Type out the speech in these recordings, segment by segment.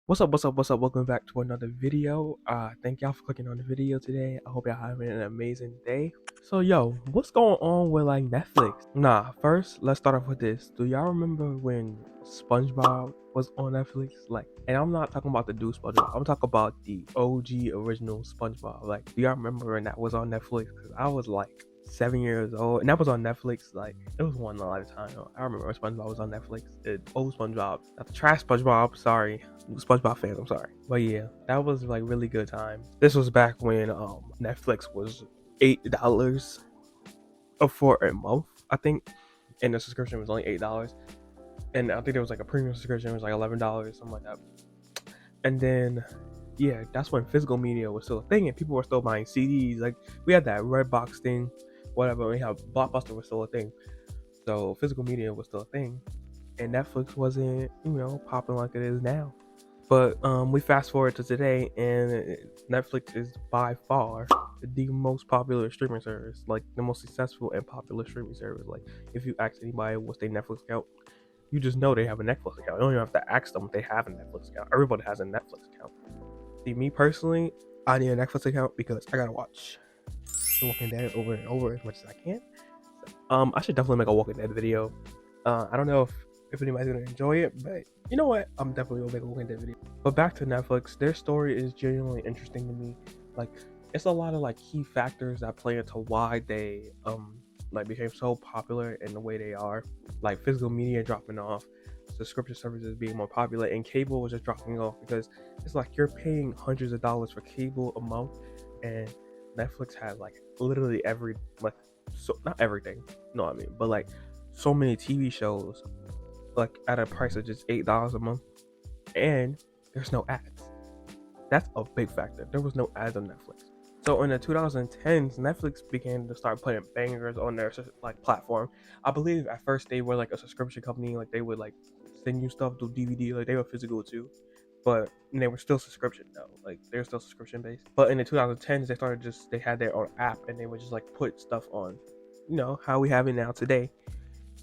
What's up? Welcome back to another video. Thank y'all for clicking on the video today. I hope y'all having an amazing day. So what's going on with like Netflix? First let's start off with this. Do y'all remember when SpongeBob was on Netflix? And I'm not talking about the new SpongeBob. I'm talking about the OG original SpongeBob. Do y'all remember when that was on Netflix? Because I was like 7 years old, and that was on Netflix. It was one in a lifetime. I remember when SpongeBob was on Netflix. The old SpongeBob, not the trash SpongeBob. Sorry, SpongeBob fans. I'm sorry, but yeah, that was like really good time. This was back when Netflix was $8 for a month, I think, and the subscription was only $8. And I think there was like a premium subscription, it was like $11, something like that. And then yeah, that's when physical media was still a thing and people were still buying CDs. Like we had that red box thing, whatever. We have Blockbuster was still a thing, so physical media was still a thing, and Netflix wasn't popping like it is now. But we fast forward to today, and Netflix is by far the most popular streaming service, like the most successful and popular streaming service. Like if you ask anybody what's their Netflix account, you just know they have a Netflix account. You don't even have to ask them if they have a Netflix account. Everybody has a Netflix account. See, me personally, I need a Netflix account because I gotta watch The Walking Dead over and over as much as I can. I should definitely make a Walking Dead video. I don't know if anybody's gonna enjoy it, but you know what? I'm definitely gonna make a Walking Dead video. But back to Netflix, their story is genuinely interesting to me. Like, it's a lot of like key factors that play into why they became so popular in the way they are. Like physical media dropping off, subscription services being more popular, and cable was just dropping off because it's like you're paying hundreds of dollars for cable a month, and Netflix has like literally not everything, no, I mean, but like so many TV shows like at a price of just $8 a month, and there's no ads. That's a big factor. There was no ads on Netflix. So in the 2010s, Netflix began to start putting bangers on their like platform. I believe at first they were like a subscription company, like they would like send you stuff through DVD, like they were physical too, but they were still subscription though. Like they're still subscription based. But in the 2010s, they had their own app, and they would just like put stuff on, how we have it now today.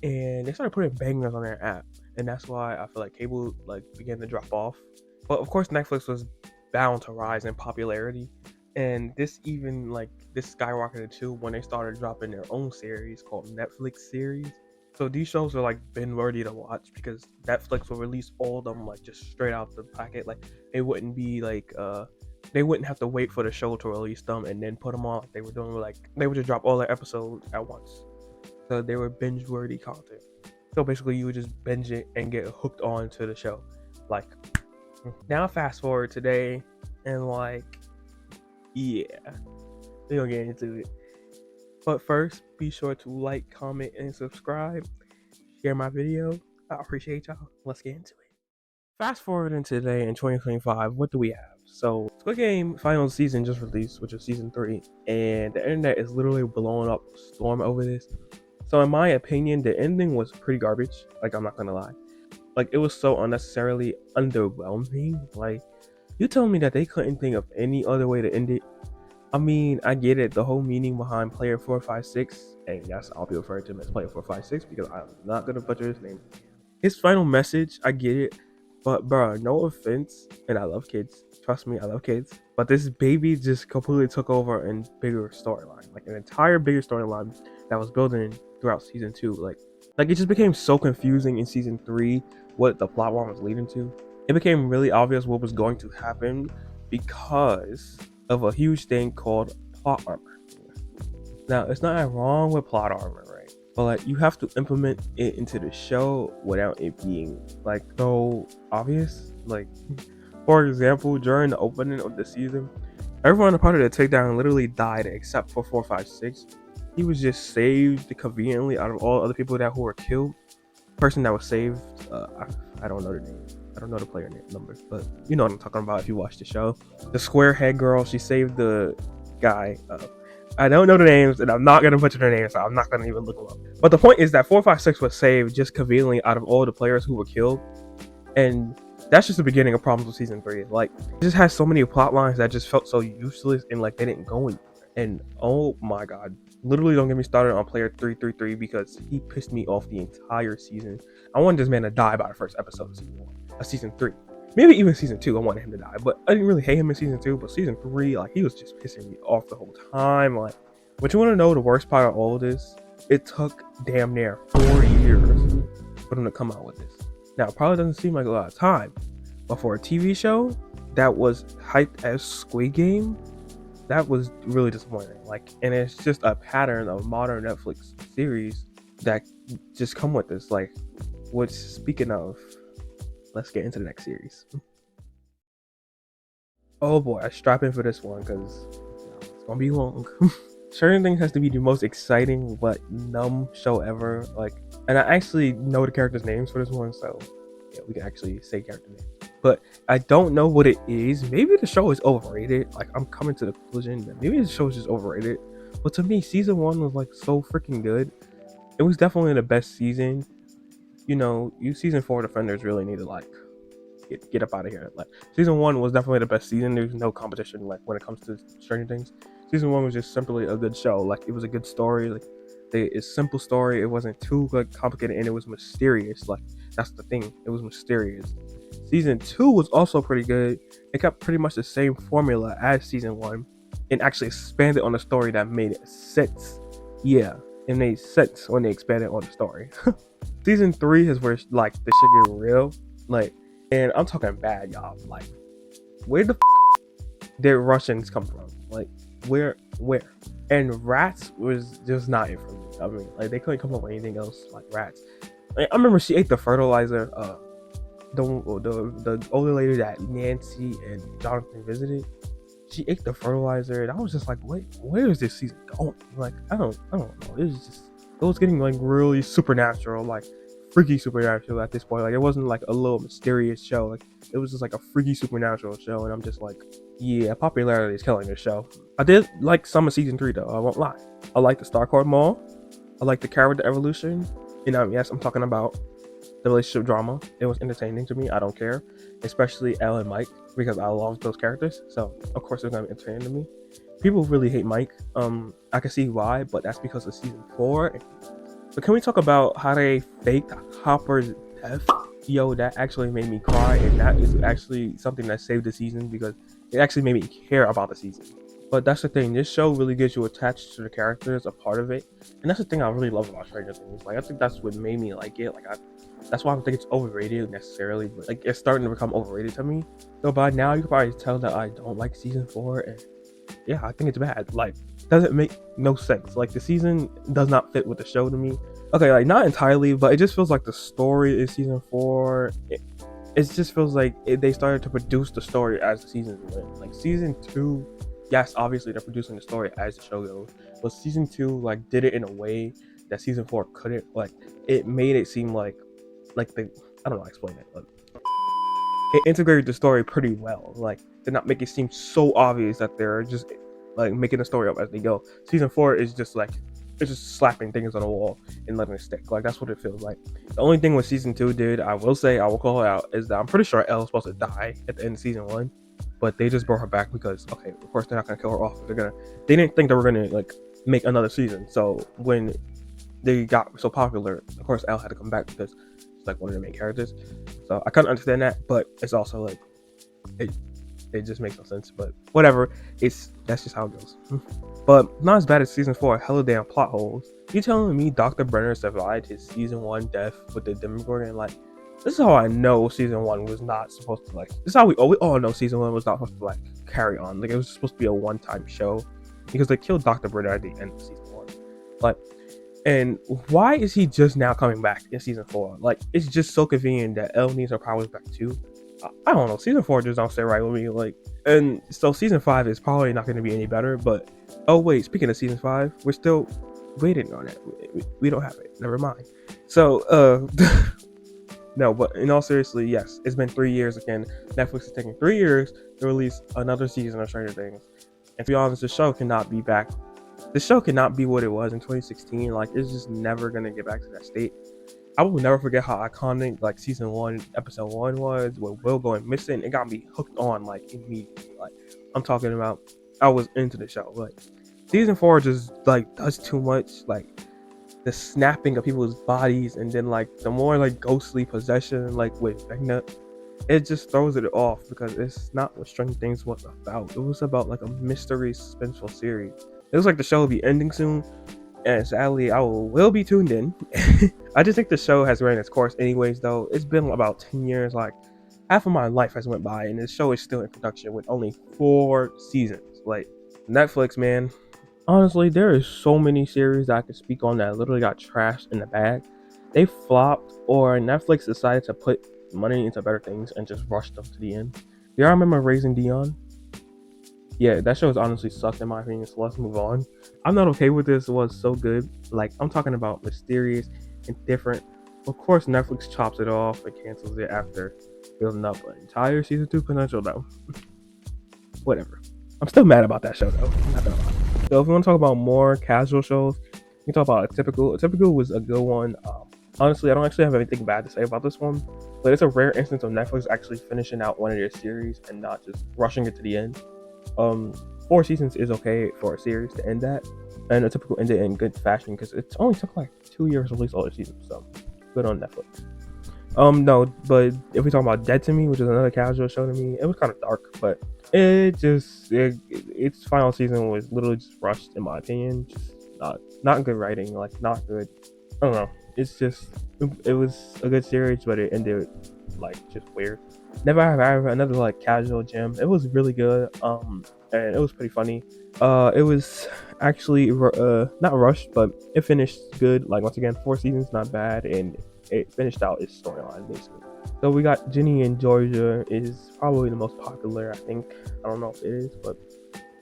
And they started putting bangers on their app, and that's why I feel like cable like began to drop off. But of course, Netflix was bound to rise in popularity, and this skyrocketed too when they started dropping their own series called Netflix series. So these shows are like been worthy to watch because Netflix will release all of them like just straight out the packet. Like it wouldn't be like they wouldn't have to wait for the show to release them and then put them on like they were doing. Like they would just drop all their episodes at once, so they were binge worthy content. So basically you would just binge it and get hooked on to the show. Like now fast forward today, and yeah, we're gonna get into it. But first, be sure to like, comment, and subscribe. Share my video. I appreciate y'all. Let's get into it. Fast forwarding today in 2025, what do we have? So Squid Game final season just released, which is season 3, and the internet is literally blowing up storm over this. So in my opinion, the ending was pretty garbage. Like I'm not gonna lie. Like it was so unnecessarily underwhelming. Like you told me that they couldn't think of any other way to end it. I mean, I get it. The whole meaning behind player 456, and yes, I'll be referring to him as player 456 because I'm not gonna butcher his name. His final message, I get it, but bro, no offense, and I love kids. Trust me, I love kids. But this baby just completely took over in bigger storyline, like an entire bigger storyline that was building throughout season 2. Like it just became so confusing in season 3 what the plot line was leading to. It became really obvious what was going to happen because of a huge thing called plot armor. Now, it's not wrong with plot armor, right? But like you have to implement it into the show without it being like so obvious. Like for example, during the opening of the season, everyone a part of the takedown literally died except for 456. He was just saved conveniently out of all other people who were killed. Person that was saved, I don't know the name. I don't know the player name numbers, but you know what I'm talking about if you watch the show. The square head girl, she saved the guy. I don't know the names, and I'm not gonna butcher their names, so I'm not gonna even look them up. But the point is that 456 was saved just conveniently out of all the players who were killed, and that's just the beginning of problems with season 3. Like, it just has so many plot lines that just felt so useless and like they didn't go anywhere. And oh my god, literally don't get me started on player 333 because he pissed me off the entire season. I wanted this man to die by the first episode of season 3. Maybe even season 2, I wanted him to die, but I didn't really hate him in season 2. But season 3, like, he was just pissing me off the whole time. Like, but you want to know the worst part of all of this? It took damn near 4 years for them to come out with this. Now, it probably doesn't seem like a lot of time, but for a TV show that was hyped as Squid Game, that was really disappointing. Like, and it's just a pattern of modern Netflix series that just come with this. Like, which, speaking of, let's get into the next series. Oh boy, I strap in for this one because it's gonna be long. Certain Things has to be the most exciting but numb show ever. Like, and I actually know the characters' names for this one, so yeah, we can actually say character names. But I don't know what it is. Maybe the show is overrated. Like, I'm coming to the conclusion that maybe the show is just overrated. But to me, season 1 was like so freaking good. It was definitely the best season. You know, you season 4 defenders really need to like get up out of here. Like, season 1 was definitely the best season. There's no competition like when it comes to Stranger Things. Season 1 was just simply a good show. Like, it was a good story. Like, it's simple story. It wasn't too like complicated, and it was mysterious. Like, that's the thing. It was mysterious. Season 2 was also pretty good. It kept pretty much the same formula as season 1, and actually expanded on the story that made sense. Yeah, it made sense when they expanded on the story. Season 3 is where like the shit get real. Like, and I'm talking bad, y'all. Like, where the did Russians come from? Like, where? And rats was just not it for me. I mean, like, they couldn't come up with anything else like rats. Like, I remember she ate the fertilizer. The older lady that Nancy and Jonathan visited, she ate the fertilizer, and I was just like, wait, where is this season going? Like, I don't know. It was getting like really supernatural, like freaky supernatural at this point. Like, it wasn't like a little mysterious show. Like, it was just like a freaky supernatural show, and I'm just like, yeah, popularity is killing this show. I did like some of season 3 though. I won't lie. I like the Starcourt Mall. I like the character evolution. And yes, I'm talking about the relationship drama. It was entertaining to me. I don't care, especially Elle and Mike, because I love those characters. So of course it's gonna be entertaining to me. People really hate Mike. I can see why, but that's because of season 4. But can we talk about how they faked Hopper's death? Yo, that actually made me cry, and that is actually something that saved the season because it actually made me care about the season. But that's the thing, this show really gets you attached to the characters, a part of it, and that's the thing I really love about Stranger Things. Like, I think that's what made me like it. Like, that's why I don't think it's overrated necessarily, but like, it's starting to become overrated to me. So by now you can probably tell that I don't like season 4, and yeah, I think it's bad. Like, doesn't make no sense. Like, the season does not fit with the show to me. Okay, like, not entirely, but it just feels like the story is season 4. It just feels like they started to produce the story as the season went. Like, season 2, yes, obviously they're producing the story as the show goes, but season 2 like did it in a way that season 4 couldn't. Like, it made it seem like the, I don't know how to explain it, but it integrated the story pretty well. Like, did not make it seem so obvious that they're just like making the story up as they go. Season 4 is just like, it's just slapping things on the wall and letting it stick. Like, that's what it feels like. The only thing with season 2 did, I will say, I will call it out, is that I'm pretty sure Elle was supposed to die at the end of season 1, but they just brought her back because, okay, of course they're not gonna kill her off. They didn't think they were gonna like make another season. So when they got so popular, of course Elle had to come back because she's like one of the main characters. So I kind of understand that, but it's also like it just makes no sense. But whatever, that's just how it goes. But not as bad as season 4. Hella damn plot holes. You telling me Dr. Brenner survived his season 1 death with the Demogorgon? Like, this is how I know season 1 was not supposed to, like, this is how we all know season 1 was not supposed to like carry on. Like, it was supposed to be a one-time show because they killed Dr. Brenner at the end of season 1. Like, and why is he just now coming back in season 4? Like, it's just so convenient that Elle needs her powers back too. I don't know. Season 4 just don't sit right with me. Like, and so season 5 is probably not going to be any better. But oh wait, speaking of season 5, we're still waiting on it. We don't have it. Never mind. So no, but in all seriously, yes, it's been 3 years again. Netflix is taking 3 years to release another season of Stranger Things. And to be honest, the show cannot be back. The show cannot be what it was in 2016. Like, it's just never gonna get back to that state. I will never forget how iconic like season 1, episode 1 was, with Will going missing. It got me hooked on like immediately. Like, I'm talking about, I was into the show. Like, season 4 just like does too much. Like, the snapping of people's bodies, and then like the more like ghostly possession, like with Vecna. it just throws it off because it's not what Stranger Things was about. It was about like a mystery, suspenseful series. It looks like the show will be ending soon, and sadly, I will be tuned in. I just think the show has ran its course, anyways. Though it's been about 10 years, like half of my life has went by, and this show is still in production with only 4 seasons. Like Netflix, man. Honestly, there is so many series that I could speak on that literally got trashed in the bag. They flopped, or Netflix decided to put money into better things and just rushed them to the end. Do y'all remember Raising Dion? Yeah, that show is honestly sucked in my opinion, so let's move on. I'm not okay with this. It was so good. Like, I'm talking about mysterious and different. Of course, Netflix chops it off and cancels it after building up an entire season 2 potential, though. Whatever. I'm still mad about that show, though. I'm not gonna lie. So, if we want to talk about more casual shows, we can talk about Atypical. Atypical was a good one. Honestly, I don't actually have anything bad to say about this one, but it's a rare instance of Netflix actually finishing out one of their series and not just rushing it to the end. 4 seasons is okay for a series to end at, and Atypical ended in good fashion because it only took like 2 years to release all the seasons. So good on Netflix. No, but if we talk about Dead to Me, which is another casual show to me, it was kind of dark, but its final season was literally just rushed in my opinion. Just not good writing, like not good. I don't know. It's just it was a good series, but it ended like just weird. Never Have I Ever, another like casual gem. It was really good. And it was pretty funny. It was actually not rushed, but it finished good. Like once again, 4 seasons, not bad, and it finished out its storyline basically. So we got Ginny in Georgia is probably the most popular. I think I don't know if it is, but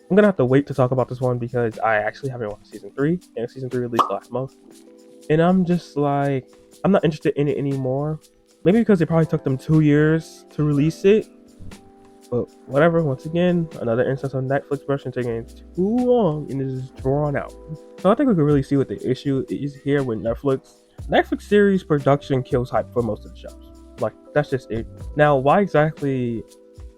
I'm gonna have to wait to talk about this one because I actually haven't watched season 3, and season 3 released last month, and I'm just like I'm not interested in it anymore. Maybe because it probably took them 2 years to release it, but whatever. Once again, another instance of Netflix version taking too long and is drawn out. So I think we can really see what the issue is here with Netflix. Netflix series production kills hype for most of the shows. Like that's just it. Now, why exactly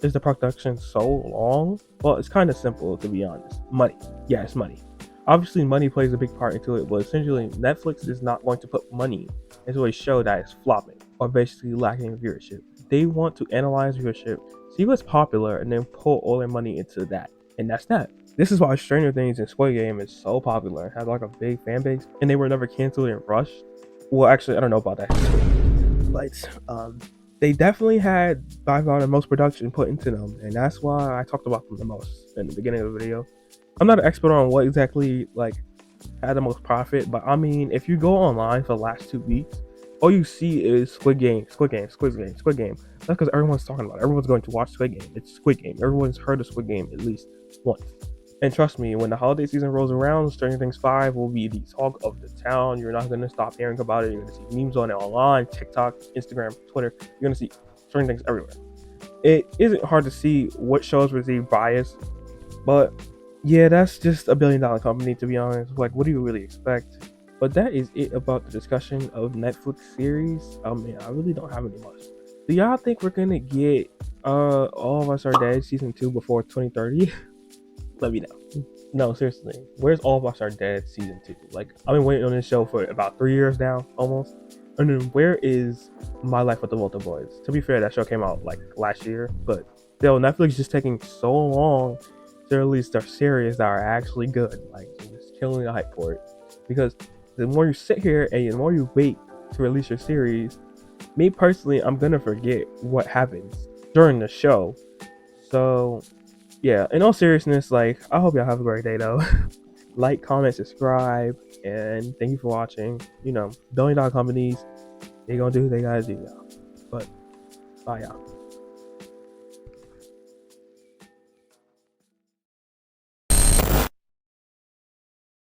is the production so long? Well, it's kind of simple to be honest. Money. Yeah, it's money. Obviously, money plays a big part into it, but essentially, Netflix is not going to put money into a show that is flopping or basically lacking viewership. They want to analyze viewership, see what's popular, and then pull all their money into that. And that's that. This is why Stranger Things and Squid Game is so popular, has like a big fan base, and they were never canceled and rushed. Well, actually, I don't know about that, but they definitely had by far the most production put into them, and that's why I talked about them the most in the beginning of the video. I'm not an expert on what exactly like had the most profit, but I mean, if you go online for the last 2 weeks, all you see is Squid Game, Squid Game, Squid Game, Squid Game. That's because everyone's talking about it. Everyone's going to watch Squid Game. It's Squid Game. Everyone's heard of Squid Game at least once. And trust me, when the holiday season rolls around, Stranger Things 5 will be the talk of the town. You're not going to stop hearing about it. You're going to see memes on it online, TikTok, Instagram, Twitter. You're going to see Stranger Things everywhere. It isn't hard to see what shows receive bias, but yeah, that's just $1 billion company, to be honest. Like, what do you really expect? But that is it about the discussion of Netflix series. I mean, I really don't have any much. Do y'all think we're gonna get All of Us Are Dead season 2 before 2030? Let me know. No, seriously, where's All of Us Are Dead season 2? Like, I've been waiting on this show for about 3 years now, almost. And then where is My Life with the Walter Boys? To be fair, that show came out like last year, but still, Netflix just taking so long to release their series that are actually good. Like, just killing the hype for it. Because the more you sit here and the more you wait to release your series, me personally, I'm gonna forget what happens during the show. So yeah, in all seriousness, like, I hope y'all have a great day though. Like, comment, subscribe, and thank you for watching. $1 billion companies, they gonna do what they gotta do, y'all. But bye, y'all.